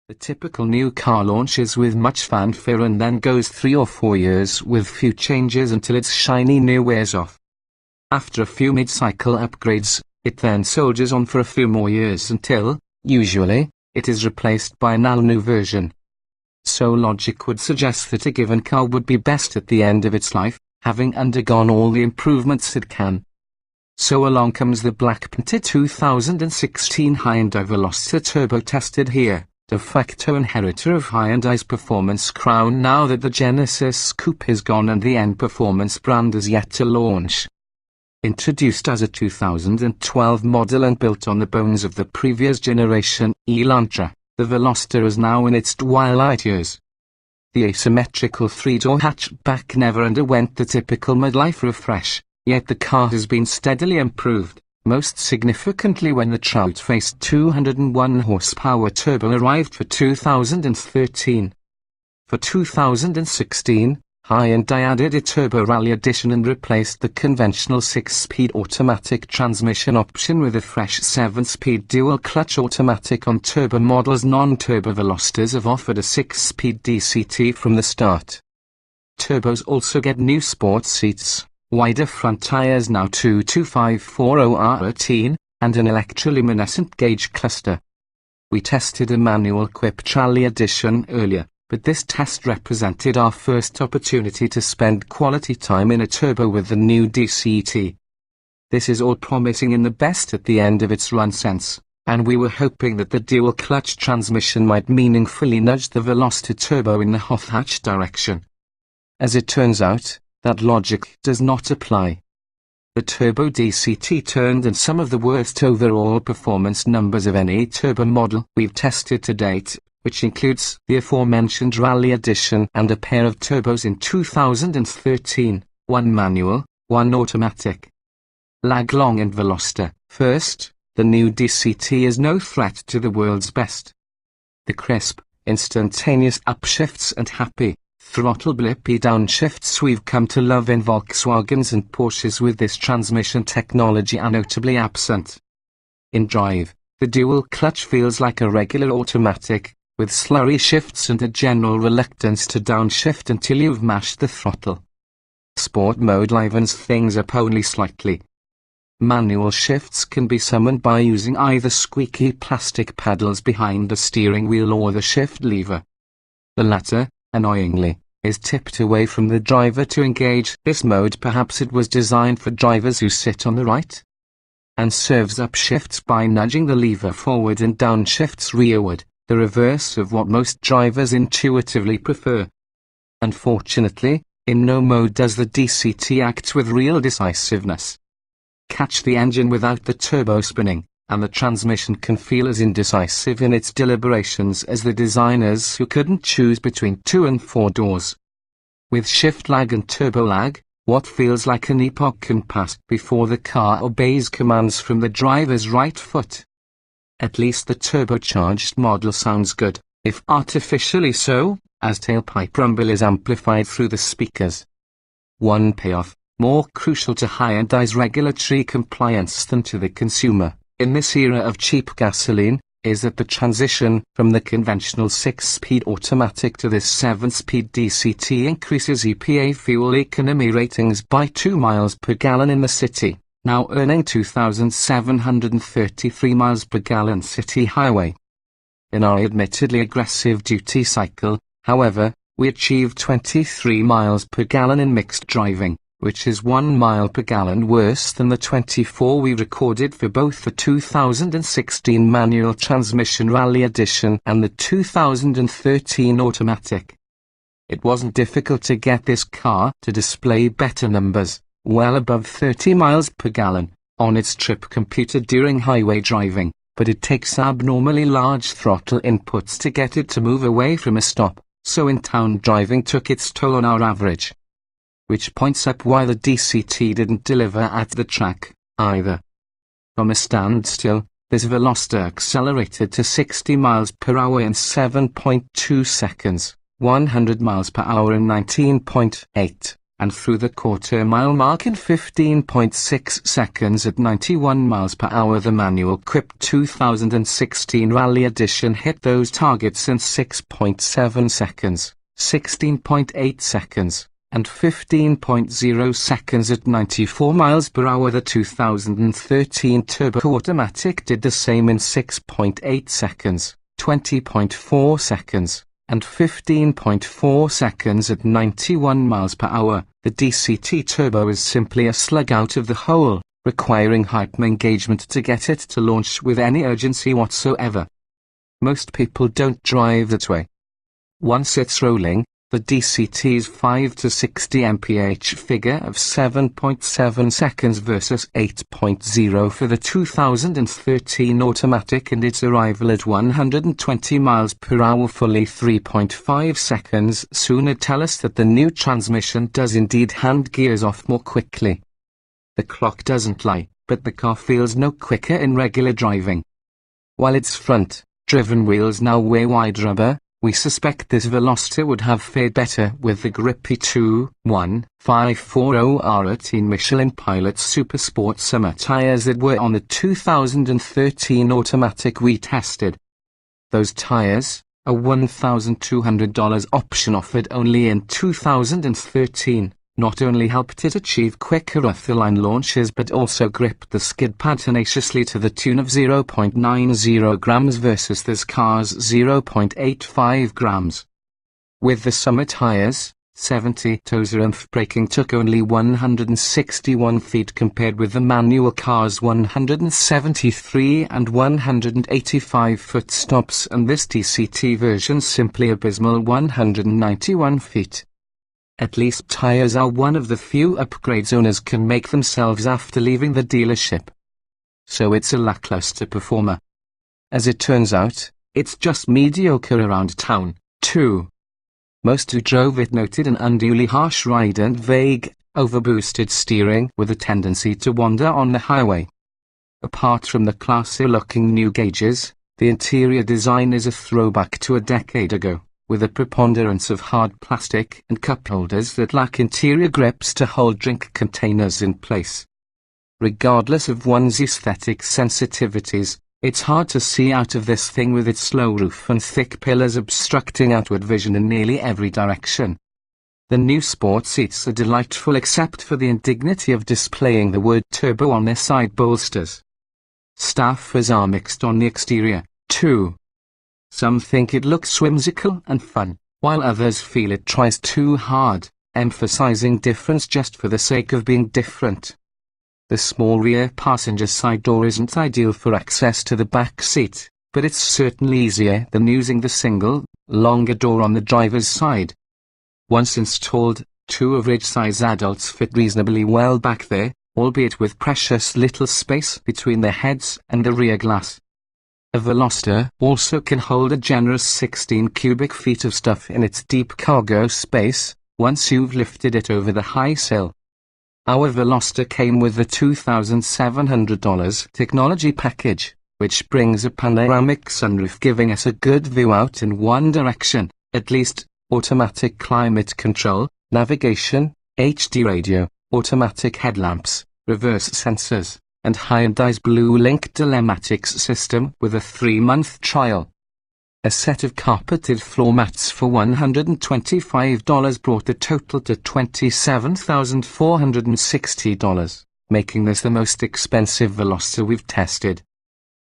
The typical new car launches with much fanfare and then goes 3 or 4 years with few changes until its shiny new wears off. After a few mid-cycle upgrades, it then soldiers on for a few more years until, usually, it is replaced by an all-new version. So logic would suggest that a given car would be best at the end of its life, having undergone all the improvements it can. So along comes the black-painted 2016 Hyundai Veloster turbo tested here, de facto inheritor of Hyundai's performance crown now that the Genesis Coupe is gone and the N Performance brand is yet to launch. Introduced as a 2012 model and built on the bones of the previous generation, Elantra, the Veloster is now in its twilight years. The asymmetrical 3-door hatchback never underwent the typical midlife refresh, yet the car has been steadily improved, most significantly when the trout-faced 201 horsepower turbo arrived for 2013. For 2016, Hyundai added a Turbo Rally Edition and replaced the conventional 6-speed automatic transmission option with a fresh 7-speed dual-clutch automatic on turbo models. Non-turbo Velosters have offered a 6-speed DCT from the start. Turbos also get new sports seats, wider front tires now 22540R18, and an electroluminescent gauge cluster. We tested a manual-equipped Rally Edition earlier, but this test represented our first opportunity to spend quality time in a turbo with the new DCT. This is all promising in the best at the end of its run sense, and we were hoping that the dual-clutch transmission might meaningfully nudge the Veloster turbo in the hot-hatch direction. As it turns out, that logic does not apply. The Turbo DCT turned in some of the worst overall performance numbers of any turbo model we've tested to date, which includes the aforementioned Rally Edition and a pair of turbos in 2013, one manual, one automatic. Lag long and Veloster. First, the new DCT is no threat to the world's best. The crisp, instantaneous upshifts and happy, throttle blippy downshifts we've come to love in Volkswagens and Porsches with this transmission technology are notably absent. In drive, the dual clutch feels like a regular automatic, with slurry shifts and a general reluctance to downshift until you've mashed the throttle. Sport mode livens things up only slightly. Manual shifts can be summoned by using either squeaky plastic paddles behind the steering wheel or the shift lever. The latter, annoyingly, is tipped away from the driver to engage this mode. Perhaps it was designed for drivers who sit on the right, and serves up shifts by nudging the lever forward and downshifts rearward, the reverse of what most drivers intuitively prefer. Unfortunately, in no mode does the DCT act with real decisiveness. Catch the engine without the turbo spinning, and the transmission can feel as indecisive in its deliberations as the designers who couldn't choose between 2 and 4 doors. With shift lag and turbo lag, what feels like an epoch can pass before the car obeys commands from the driver's right foot. At least the turbocharged model sounds good, if artificially so, as tailpipe rumble is amplified through the speakers. One payoff, more crucial to Hyundai's regulatory compliance than to the consumer, in this era of cheap gasoline, is that the transition from the conventional 6-speed automatic to this 7-speed DCT increases EPA fuel economy ratings by 2 miles per gallon in the city, now earning 2,733 miles per gallon city highway. In our admittedly aggressive duty cycle, however, we achieved 23 miles per gallon in mixed driving, which is 1 mile per gallon worse than the 24 we recorded for both the 2016 manual transmission Rally Edition and the 2013 automatic. It wasn't difficult to get this car to display better numbers, well above 30 miles per gallon, on its trip computer during highway driving, but it takes abnormally large throttle inputs to get it to move away from a stop, so in-town driving took its toll on our average. Which points up why the DCT didn't deliver at the track, either. From a standstill, this Veloster accelerated to 60 miles per hour in 7.2 seconds, 100 miles per hour in 19.8, and through the quarter-mile mark in 15.6 seconds at 91 miles per hour. The manual-equipped 2016 Rally Edition hit those targets in 6.7 seconds, 16.8 seconds, and 15.0 seconds at 94 miles per hour. The 2013 Turbo Automatic did the same in 6.8 seconds, 20.4 seconds, and 15.4 seconds at 91 miles per hour. The DCT Turbo is simply a slug out of the hole, requiring hyper engagement to get it to launch with any urgency whatsoever. Most people don't drive that way. Once it's rolling, the DCT's 5 to 60 mph figure of 7.7 seconds versus 8.0 for the 2013 automatic, and its arrival at 120 miles per hour fully 3.5 seconds sooner tell us that the new transmission does indeed hand gears off more quickly. The clock doesn't lie, but the car feels no quicker in regular driving. While its front-driven wheels now wear wide rubber, we suspect this Veloster would have fared better with the grippy 2.1540R18 Michelin Pilot Super Sport Summer tires that were on the 2013 automatic we tested. Those tires, a $1,200 option offered only in 2013, not only helped it achieve quicker off-the-line launches but also gripped the skid pad tenaciously to the tune of 0.90 grams versus this car's 0.85 grams. With the summer tires, 70 toes oomph braking took only 161 feet compared with the manual car's 173 and 185 foot stops, and this DCT version's simply abysmal 191 feet. At least tires are one of the few upgrades owners can make themselves after leaving the dealership. So it's a lackluster performer. As it turns out, it's just mediocre around town, too. Most who drove it noted an unduly harsh ride and vague, overboosted steering with a tendency to wander on the highway. Apart from the classy-looking new gauges, the interior design is a throwback to a decade ago, with a preponderance of hard plastic and cup holders that lack interior grips to hold drink containers in place. Regardless of one's aesthetic sensitivities, it's hard to see out of this thing with its low roof and thick pillars obstructing outward vision in nearly every direction. The new sport seats are delightful except for the indignity of displaying the word turbo on their side bolsters. Staffers are mixed on the exterior, too. Some think it looks whimsical and fun, while others feel it tries too hard, emphasizing difference just for the sake of being different. The small rear passenger side door isn't ideal for access to the back seat, but it's certainly easier than using the single, longer door on the driver's side. Once installed, two average-size adults fit reasonably well back there, albeit with precious little space between their heads and the rear glass. A Veloster also can hold a generous 16 cubic feet of stuff in its deep cargo space, once you've lifted it over the high sill. Our Veloster came with the $2,700 technology package, which brings a panoramic sunroof giving us a good view out in one direction, at least, automatic climate control, navigation, HD radio, automatic headlamps, reverse sensors, and Hyundai's Blue Link telematics system with a 3-month trial. A set of carpeted floor mats for $125 brought the total to $27,460, making this the most expensive Veloster we've tested.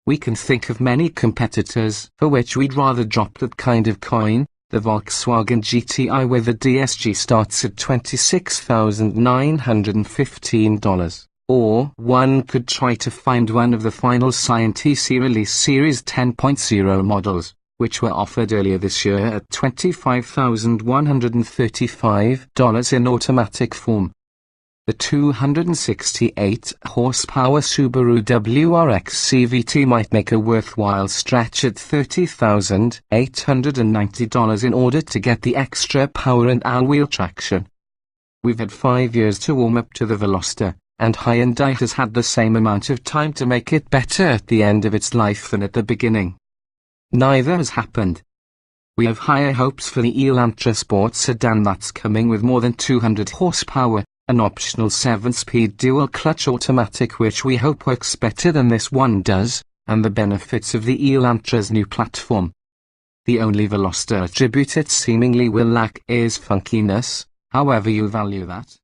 We can think of many competitors for which we'd rather drop that kind of coin, the Volkswagen GTI where the DSG starts at $26,915. Or one could try to find one of the final Scientisi release Series 10.0 models, which were offered earlier this year at $25,135 in automatic form. The 268-horsepower Subaru WRX CVT might make a worthwhile stretch at $30,890 in order to get the extra power and all-wheel traction. We've had 5 years to warm up to the Veloster, and Hyundai has had the same amount of time to make it better at the end of its life than at the beginning. Neither has happened. We have higher hopes for the Elantra Sport sedan that's coming with more than 200 horsepower, an optional 7-speed dual-clutch automatic which we hope works better than this one does, and the benefits of the Elantra's new platform. The only Veloster attribute it seemingly will lack is funkiness, however you value that.